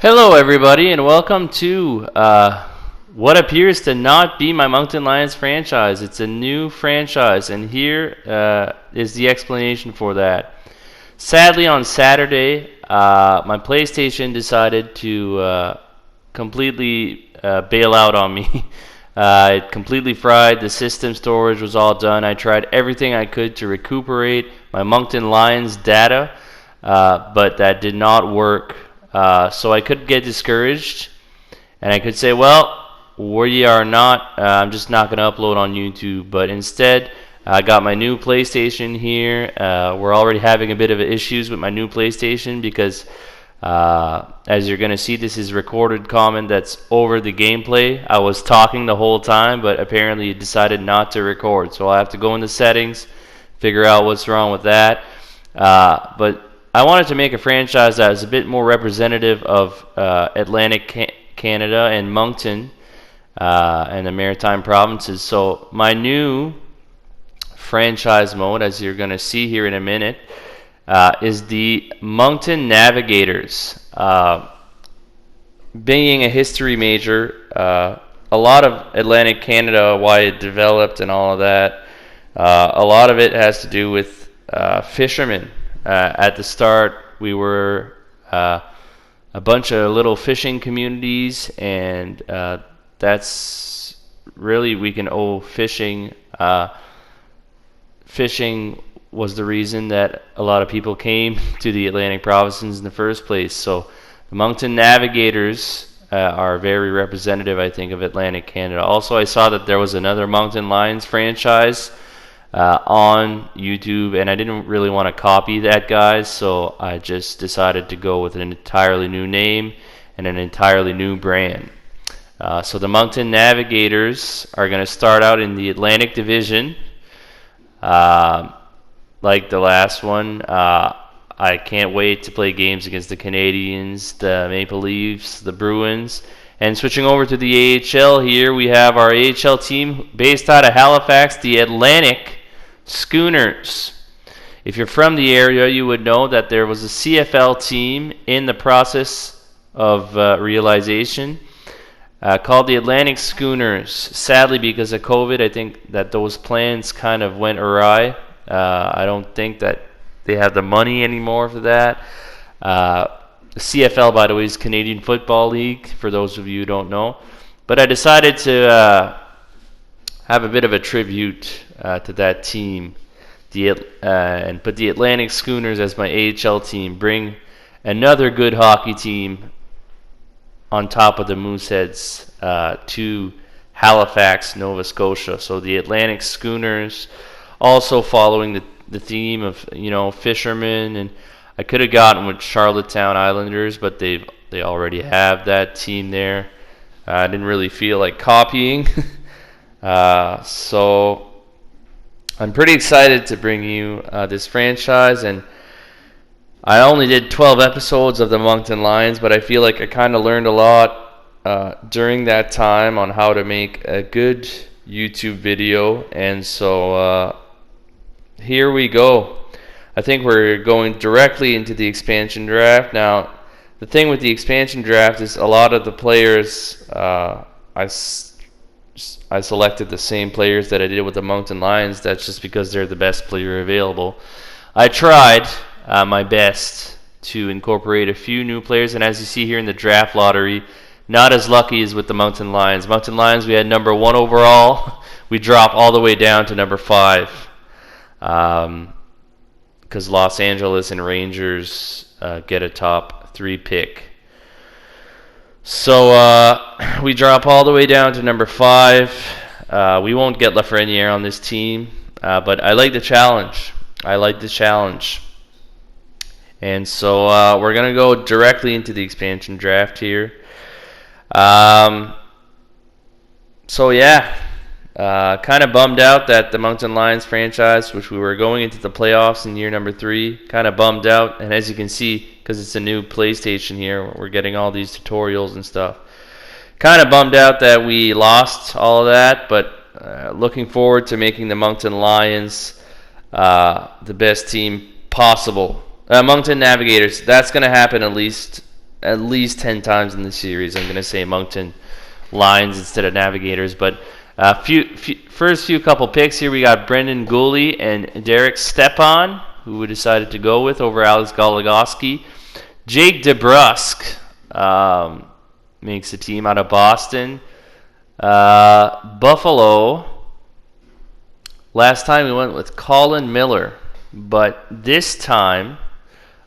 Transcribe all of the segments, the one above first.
Hello, everybody, and welcome to what appears to not be my Moncton Lions franchise. It's a new franchise, and here is the explanation for that. Sadly, on Saturday, my PlayStation decided to completely bail out on me. It completely fried. The system storage was all done. I tried everything I could to recuperate my Moncton Lions data, but that did not work. So I could get discouraged, and I could say, well, we are not, I'm just not going to upload on YouTube. But instead, I got my new PlayStation here. We're already having a bit of issues with my new PlayStation because, as you're going to see, this is recorded comment that's over the gameplay. I was talking the whole time, but apparently it decided not to record. So I have to go into settings, figure out what's wrong with that. But I wanted to make a franchise that is a bit more representative of Atlantic Canada and Moncton and the Maritime provinces. So my new franchise mode, as you're going to see here in a minute, is the Moncton Navigators. Being a history major, a lot of Atlantic Canada, why it developed and all of that, a lot of it has to do with fishermen. At the start, we were a bunch of little fishing communities, and that's really, we can owe fishing. Fishing was the reason that a lot of people came to the Atlantic provinces in the first place. So the Moncton Navigators are very representative, I think, of Atlantic Canada. Also, I saw that there was another Moncton Lions franchise on YouTube, and I didn't really want to copy that, guys, so I just decided to go with an entirely new name and an entirely new brand. So the Moncton Navigators are going to start out in the Atlantic Division, like the last one. I can't wait to play games against the Canadians, the Maple Leafs, the Bruins. And switching over to the AHL here, we have our AHL team based out of Halifax, the Atlantic Schooners. If you're from the area, you would know that there was a CFL team in the process of realization called the Atlantic Schooners. Sadly, because of COVID, I think that those plans kind of went awry. I don't think that they have the money anymore for that. The CFL, by the way, is Canadian Football League, for those of you who don't know. But I decided to have a bit of a tribute to that team, and put the Atlantic Schooners as my AHL team. Bring another good hockey team on top of the Mooseheads to Halifax, Nova Scotia. So the Atlantic Schooners, also following the theme of fishermen, and I could have gotten with Charlottetown Islanders, but they already have that team there. I didn't really feel like copying. So I'm pretty excited to bring you this franchise, and I only did 12 episodes of the Moncton Lions, but I feel like I kind of learned a lot during that time on how to make a good YouTube video, and so here we go. I think we're going directly into the expansion draft. Now, the thing with the expansion draft is a lot of the players, I selected the same players that I did with the Moncton Lions. That's just because they're the best player available. I tried my best to incorporate a few new players, and as you see here in the draft lottery, not as lucky as with the Moncton Lions. Moncton Lions, we had number 1 overall. We drop all the way down to number 5. Because Los Angeles and Rangers get a top 3 pick. So we drop all the way down to number 5. We won't get Lafreniere on this team, but I like the challenge. And so we're going to go directly into the expansion draft here. So yeah. Kind of bummed out that the Moncton Lions franchise, which we were going into the playoffs in year number 3, kind of bummed out. And as you can see, because it's a new PlayStation here, we're getting all these tutorials and stuff. Kind of bummed out that we lost all of that, but looking forward to making the Moncton Lions the best team possible. Moncton Navigators, that's going to happen at least at least 10 times in the series. I'm going to say Moncton Lions instead of Navigators. But first few couple picks here, we got Brendan Gooley and Derek Stepan, who we decided to go with over Alex Goligoski. Jake DeBrusk makes the team out of Boston. Buffalo. Last time we went with Colin Miller, but this time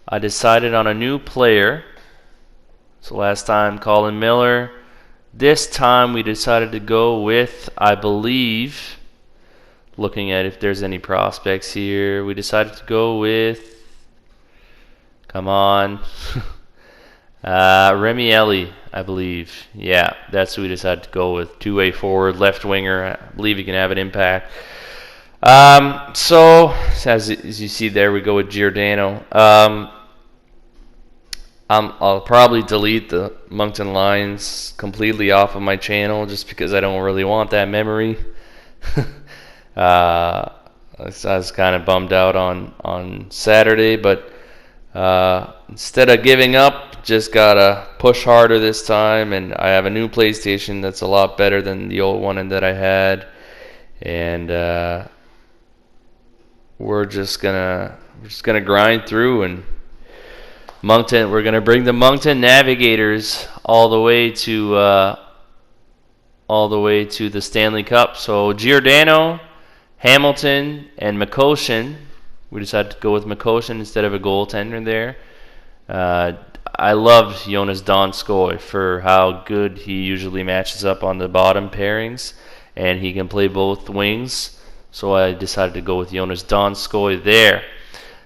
I decided on a new player. So last time Colin Miller. This time we decided to go with, I believe, looking at if there's any prospects here, we decided to go with, come on, Remy Ellie, I believe. Yeah, that's who we decided to go with. Two-way forward, left winger. I believe he can have an impact. So as you see there, we go with Giordano. I'll probably delete the Moncton Lions completely off of my channel just because I don't really want that memory. I was kind of bummed out on Saturday, but instead of giving up, just gotta push harder this time. And I have a new PlayStation that's a lot better than the old one that I had, and we're just gonna grind through. And Moncton, we're gonna bring the Moncton Navigators all the way to the Stanley Cup. So Giordano, Hamilton, and McCoshen. We decided to go with McCoshen instead of a goaltender there. I loved Jonas Donskoy for how good he usually matches up on the bottom pairings, and he can play both wings. So I decided to go with Jonas Donskoy there.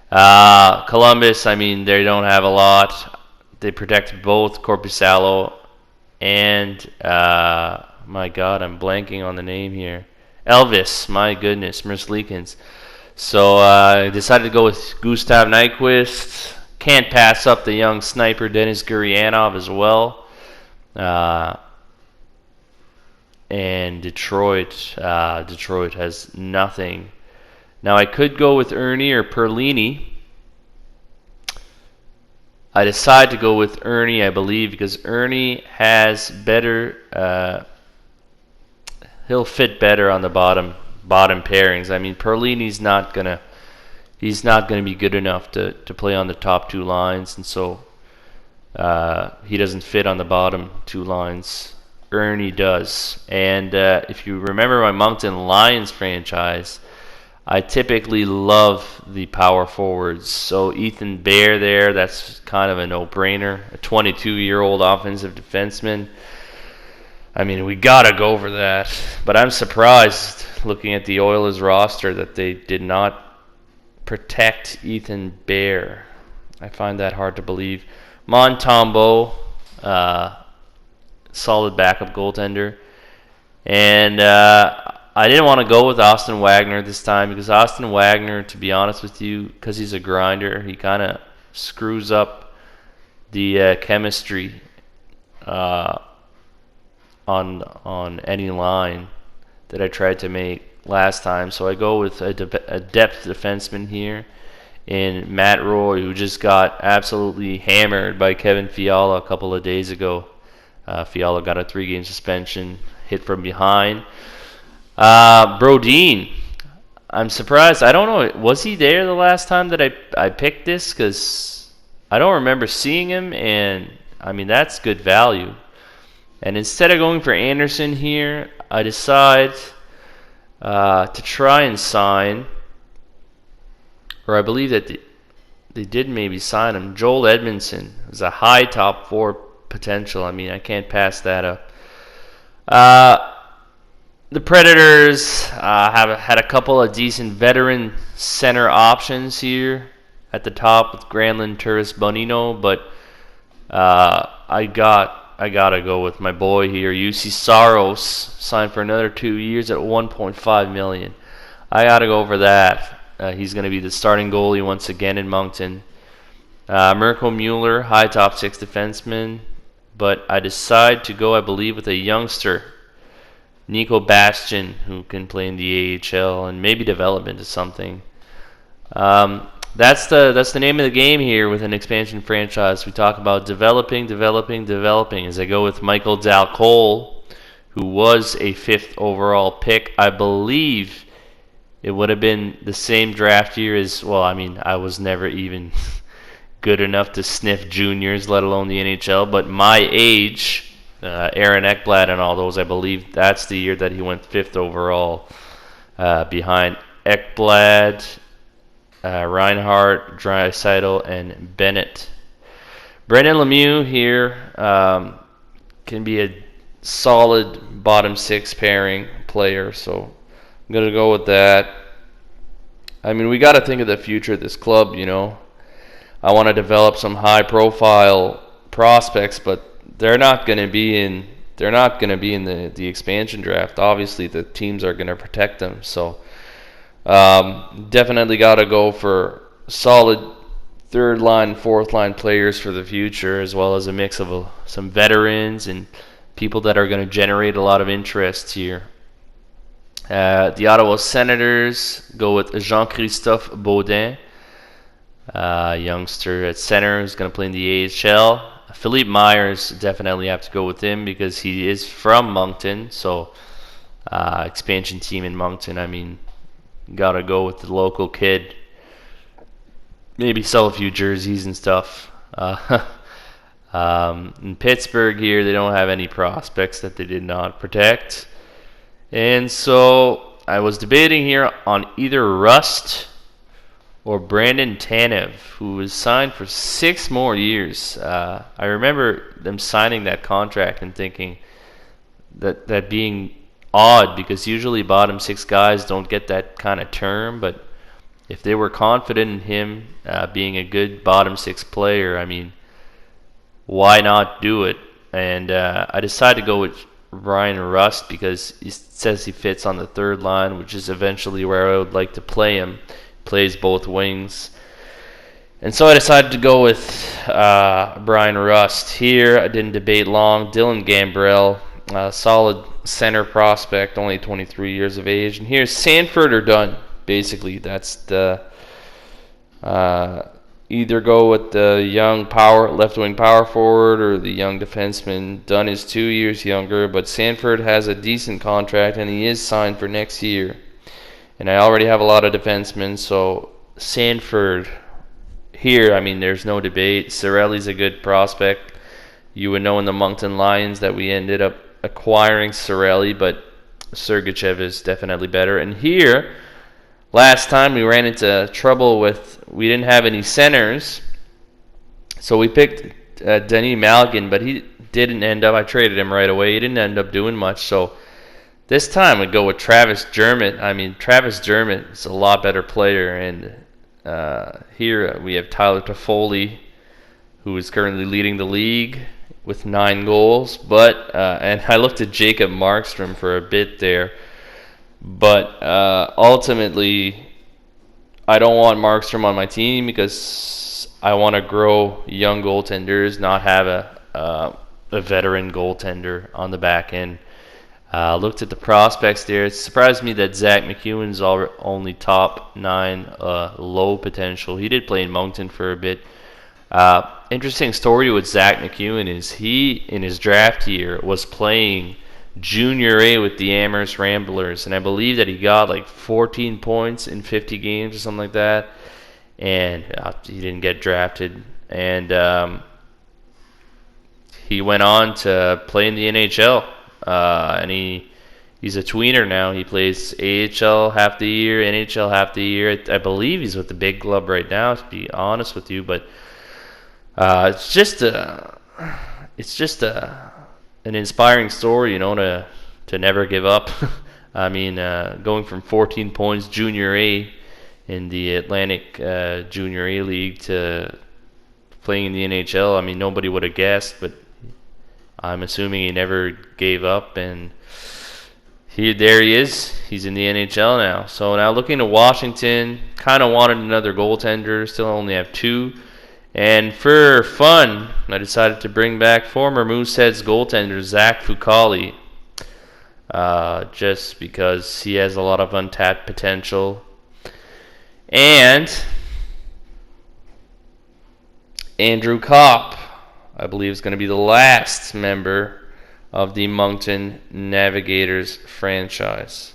Columbus, I mean, they don't have a lot. They protected both Korpisalo and, my God, I'm blanking on the name here. Elvis, my goodness, Merzlikins. So I decided to go with Gustav Nyquist. Can't pass up the young sniper Denis Gurianov as well. And Detroit has nothing. Now I could go with Ernie or Perlini. I decided to go with Ernie, I believe, because Ernie has better. He'll fit better on the bottom pairings. I mean, Perlini's not gonna be good enough to play on the top two lines, and so he doesn't fit on the bottom two lines. Ernie does. And if you remember my Moncton Lions franchise, I typically love the power forwards. So Ethan Bear there, that's kind of a no-brainer. A 22-year-old offensive defenseman. I mean, we gotta go for that. But I'm surprised, looking at the Oilers roster, that they did not protect Ethan Bear. I find that hard to believe. Montembeault, solid backup goaltender. And I didn't want to go with Austin Wagner this time because Austin Wagner, to be honest with you, because he's a grinder, he kind of screws up the chemistry on any line that I tried to make last time. So I go with a depth defenseman here in Matt Roy, who just got absolutely hammered by Kevin Fiala a couple of days ago. Fiala got a 3-game suspension, hit from behind. Brodin, I'm surprised. I don't know, was he there the last time that I picked this? Because I don't remember seeing him, and I mean, that's good value. And instead of going for Anderson here, I decide to try and sign, or I believe that they did maybe sign him, Joel Edmondson. There's a high top 4 potential. I mean, I can't pass that up. The Predators have had a couple of decent veteran center options here at the top with Granlund, Turris, Bonino, but I gotta go with my boy here, UC Saros, signed for another 2 years at $1.5 million. I gotta go over that. He's going to be the starting goalie once again in Moncton. Mirko Mueller, high top 6 defenseman, but I decide to go, I believe, with a youngster, Nico Bastian, who can play in the AHL and maybe develop into something. that's the name of the game here with an expansion franchise. We talk about developing. As I go with Michael Dalcole, who was a 5th overall pick, I believe it would have been the same draft year as, well, I mean, I was never even good enough to sniff juniors, let alone the NHL, but my age, Aaron Ekblad and all those, I believe that's the year that he went 5th overall, behind Ekblad, Reinhardt, Draisaitl, and Bennett. Brendan Lemieux here can be a solid bottom 6 pairing player, so I'm going to go with that. I mean, we got to think of the future of this club, you know. I want to develop some high-profile prospects, but they're not going to be in the expansion draft. Obviously, the teams are going to protect them, so definitely got to go for solid 3rd line, 4th line players for the future, as well as a mix of some veterans and people that are going to generate a lot of interest here. The Ottawa Senators go with Jean-Christophe Baudin, youngster at center who's going to play in the AHL. Philippe Myers, definitely have to go with him because he is from Moncton, so expansion team in Moncton. I mean, got to go with the local kid. Maybe sell a few jerseys and stuff. In Pittsburgh here, they don't have any prospects that they did not protect. And so I was debating here on either Rust or Brandon Tanev, who was signed for 6 more years. I remember them signing that contract and thinking that being odd, because usually bottom 6 guys don't get that kind of term, but if they were confident in him being a good bottom 6 player, I mean, why not do it? And I decided to go with Ryan Rust because he says he fits on the 3rd line, which is eventually where I would like to play him. Plays both wings. And so I decided to go with Brian Rust. Here, I didn't debate long. Dylan Gambrell, solid center prospect, only 23 years of age. And here's Sanford or Dunn. Basically, that's the either go with the young left-wing power forward or the young defenseman. Dunn is 2 years younger, but Sanford has a decent contract, and he is signed for next year. And I already have a lot of defensemen, so Sanford here, I mean, there's no debate. Cirelli's a good prospect. You would know in the Moncton Lions that we ended up acquiring Cirelli, but Sergachev is definitely better. And here, last time we ran into trouble we didn't have any centers, so we picked Denis Malgin, but he didn't end up, I traded him right away. He didn't end up doing much, so this time we go with Travis Dermott. I mean, Travis Dermott is a lot better player, and here we have Tyler Toffoli, who is currently leading the league with 9 goals. But and I looked at Jacob Markstrom for a bit there, but ultimately I don't want Markstrom on my team because I want to grow young goaltenders, not have a veteran goaltender on the back end. Looked at the prospects there. It surprised me that Zach McEwen's only top 9 low potential. He did play in Moncton for a bit. Interesting story with Zach McEwen is he, in his draft year, was playing Junior A with the Amherst Ramblers, and I believe that he got like 14 points in 50 games or something like that, and he didn't get drafted. And he went on to play in the NHL. And he's a tweener now. He plays AHL half the year, NHL half the year. I believe he's with the big club right now, to be honest with you. But it's just an inspiring story, you know, to never give up. I mean, going from 14 points Junior A in the Atlantic Junior A League to playing in the NHL. I mean, nobody would have guessed, but I'm assuming he never gave up, and there he is. He's in the NHL now. So now looking to Washington, kind of wanted another goaltender, still only have 2. And for fun, I decided to bring back former Mooseheads goaltender Zach Fucali, just because he has a lot of untapped potential. And Andrew Kopp, I believe, is going to be the last member of the Moncton Navigators franchise.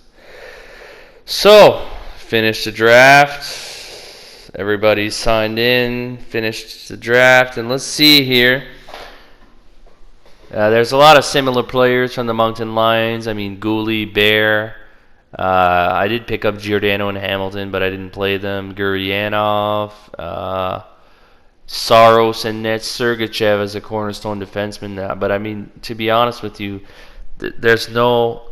So, finished the draft. Everybody signed in, finished the draft, and let's see here. There's a lot of similar players from the Moncton Lions. I mean, Gooley, Bear. I did pick up Giordano and Hamilton, but I didn't play them. Guryanov, Saros, and Net Sergachev as a cornerstone defenseman. But I mean, to be honest with you, there's no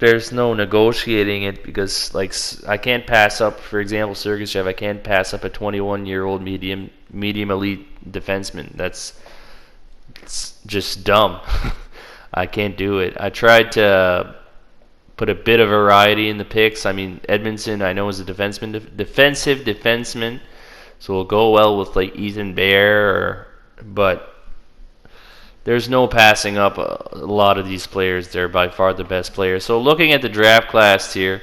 negotiating it, because like I can't pass up, for example, Sergachev. I can't pass up a 21-year-old medium elite defenseman. It's just dumb. I can't do it. I tried to put a bit of variety in the picks. I mean, Edmondson, I know, is a defensive defenseman, so it'll go well with like Ethan Bear. But there's no passing up a lot of these players. They're by far the best players. So looking at the draft class here,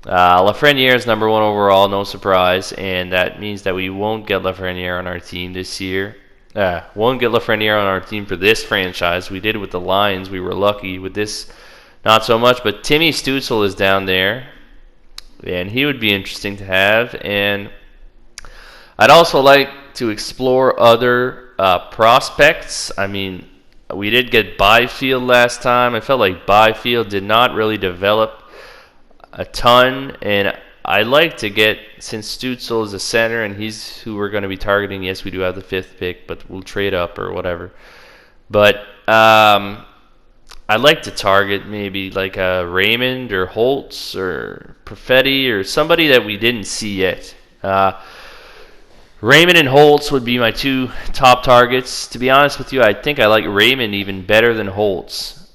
Lafreniere is number 1 overall, no surprise, and that means that we won't get Lafreniere on our team this year. Won't get Lafreniere on our team for this franchise. We did it with the Lions. We were lucky. With this, not so much. But Timmy Stützle is down there, and he would be interesting to have. And I'd also like to explore other prospects. I mean, we did get Byfield last time. I felt like Byfield did not really develop a ton, and I'd like to get, since Stützle is a center and he's who we're going to be targeting. Yes, we do have the 5th pick, but we'll trade up or whatever. But I'd like to target maybe like a Raymond or Holtz or Perfetti or somebody that we didn't see yet. Raymond and Holtz would be my 2 top targets. To be honest with you, I think I like Raymond even better than Holtz,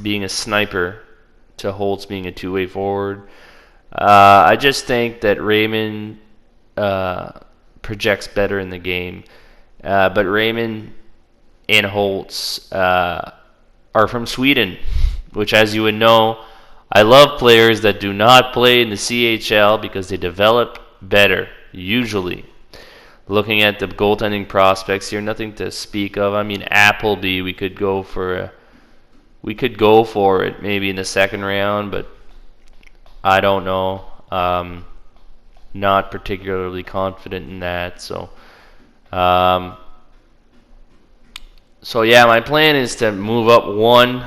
being a sniper, to Holtz being a two-way forward. I just think that Raymond projects better in the game. But Raymond and Holtz are from Sweden, which, as you would know, I love players that do not play in the CHL because they develop better, usually. Looking at the goaltending prospects here, nothing to speak of. I mean, Appleby, we could go for it maybe in the 2nd round, but I don't know. Not particularly confident in that. So yeah, my plan is to move up 1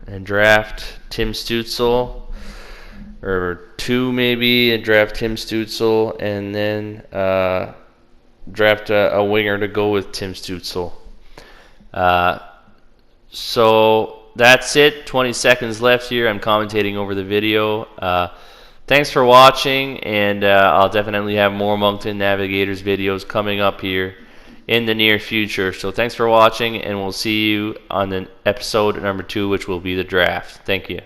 and draft Tim Stützle, or 2 maybe, and draft Tim Stützle, and then draft a winger to go with Tim Stützle. So that's it. 20 seconds left here. I'm commentating over the video. Thanks for watching, and I'll definitely have more Moncton Navigators videos coming up here in the near future. So thanks for watching, and we'll see you on the episode number 2, which will be the draft. Thank you.